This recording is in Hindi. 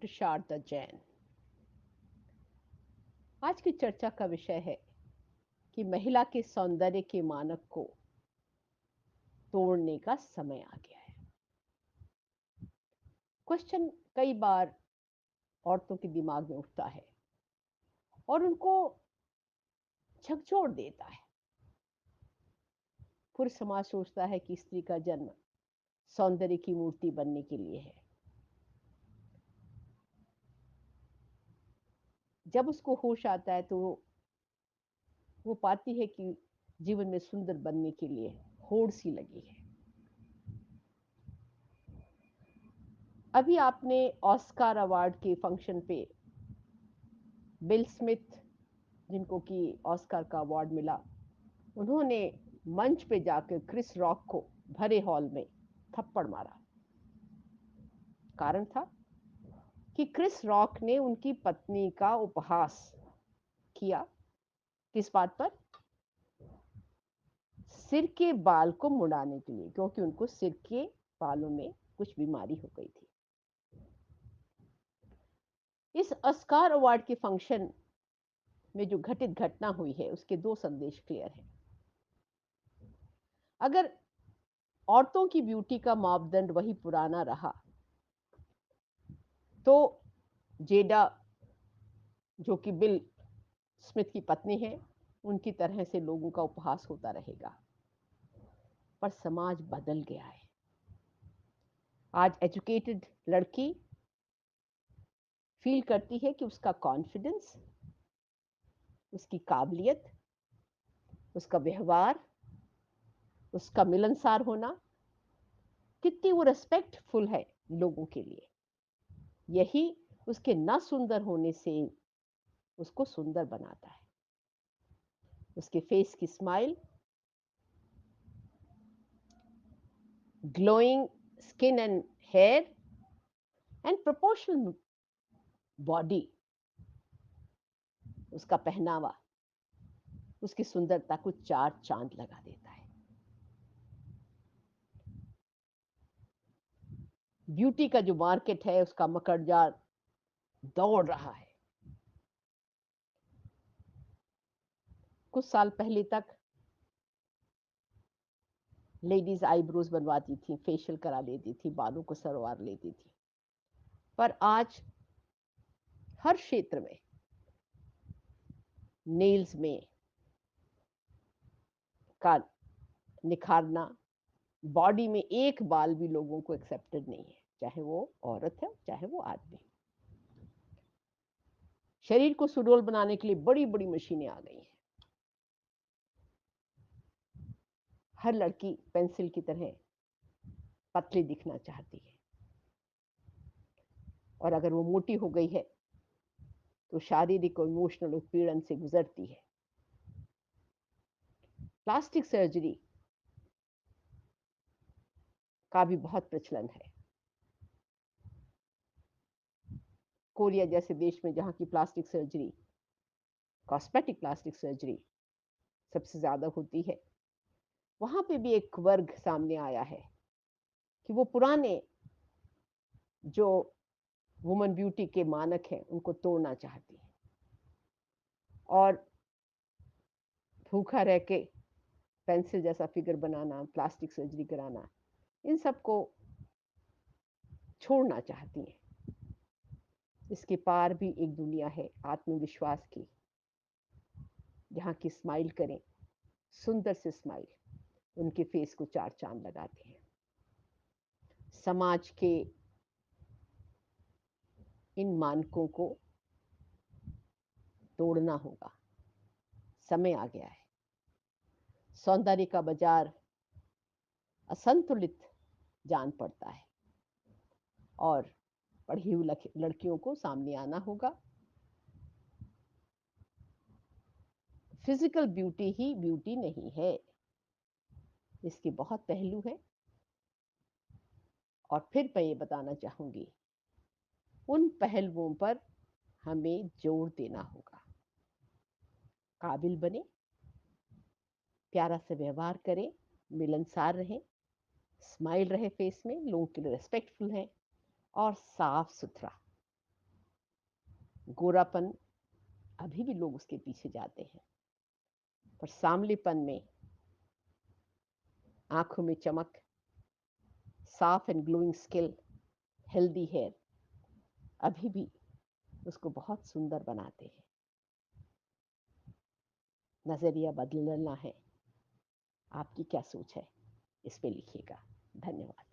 डॉक्टर शारदा जैन। आज की चर्चा का विषय है कि महिला के सौंदर्य के मानक को तोड़ने का समय आ गया है। क्वेश्चन कई बार औरतों के दिमाग में उठता है और उनको झकझोर देता है। पूरा समाज सोचता है कि स्त्री का जन्म सौंदर्य की मूर्ति बनने के लिए है। जब उसको होश आता है तो वो पाती है कि जीवन में सुंदर बनने के लिए होड़ सी लगी है। अभी आपने ऑस्कार अवार्ड के फंक्शन पे बिल स्मिथ, जिनको कि ऑस्कर का अवार्ड मिला, उन्होंने मंच पे जाकर क्रिस रॉक को भरे हॉल में थप्पड़ मारा। कारण था कि क्रिस रॉक ने उनकी पत्नी का उपहास किया। किस बात पर? सिर के बाल को मुड़ाने के लिए, क्योंकि उनको सिर के बालों में कुछ बीमारी हो गई थी। इस ऑस्कार अवार्ड के फंक्शन में जो घटित घटना हुई है उसके दो संदेश क्लियर हैं। अगर औरतों की ब्यूटी का मापदंड वही पुराना रहा तो जेडा, जो कि बिल स्मिथ की पत्नी है, उनकी तरह से लोगों का उपहास होता रहेगा। पर समाज बदल गया है। आज एजुकेटेड लड़की फील करती है कि उसका कॉन्फिडेंस, उसकी काबिलियत, उसका व्यवहार, उसका मिलनसार होना कितनी वो रेस्पेक्टफुल है लोगों के लिए। यही उसके ना सुंदर होने से उसको सुंदर बनाता है। उसके फेस की smile, glowing skin and hair and proportional body, उसका पहनावा उसकी सुंदरता को चार चांद लगा देता है। ब्यूटी का जो मार्केट है उसका मकड़जाल दौड़ रहा है। कुछ साल पहले तक लेडीज आईब्रोज बनवाती थी, फेशियल करा लेती थी, बालों को सरवार लेती थी। पर आज हर क्षेत्र में, नेल्स में का निखारना, बॉडी में एक बाल भी लोगों को एक्सेप्टेड नहीं है, चाहे वो औरत है चाहे वो आदमी। शरीर को सुडौल बनाने के लिए बड़ी बड़ी मशीनें आ गई हैं। हर लड़की पेंसिल की तरह पतली दिखना चाहती है, और अगर वो मोटी हो गई है तो शारीरिक और इमोशनल उत्पीड़न से गुजरती है। प्लास्टिक सर्जरी का भी बहुत प्रचलन है। कोरिया जैसे देश में, जहाँ की plastic surgery, cosmetic plastic surgery सबसे ज्यादा होती है, वहां पे भी एक वर्ग सामने आया है कि वो पुराने जो वुमन ब्यूटी के मानक हैं उनको तोड़ना चाहती है, और भूखा रह के पेंसिल जैसा फिगर बनाना, प्लास्टिक सर्जरी कराना, इन सबको छोड़ना चाहती हैं। इसके पार भी एक दुनिया है आत्मविश्वास की, जहाँ की स्माइल करें, सुंदर से स्माइल उनके फेस को चार चांद लगाते हैं। समाज के इन मानकों को तोड़ना होगा। समय आ गया है। सौंदर्य का बाजार असंतुलित जान पड़ता है, और पढ़ी हुई लड़कियों को सामने आना होगा। फिजिकल ब्यूटी ही ब्यूटी नहीं है, इसके बहुत पहलू हैं। और फिर मैं ये बताना चाहूंगी, उन पहलुओं पर हमें जोर देना होगा। काबिल बने, प्यारा से व्यवहार करें, मिलनसार रहें, स्माइल रहे फेस में, लोगों के लिए रेस्पेक्टफुल है, और साफ सुथरा गोरापन अभी भी लोग उसके पीछे जाते हैं, पर सांवलेपन में आँखों में चमक, साफ and glowing skin, healthy hair अभी भी उसको बहुत सुंदर बनाते हैं। नज़रिया बदलना है। आपकी क्या सोच है? इस पे लिखिएगा। धन्यवाद।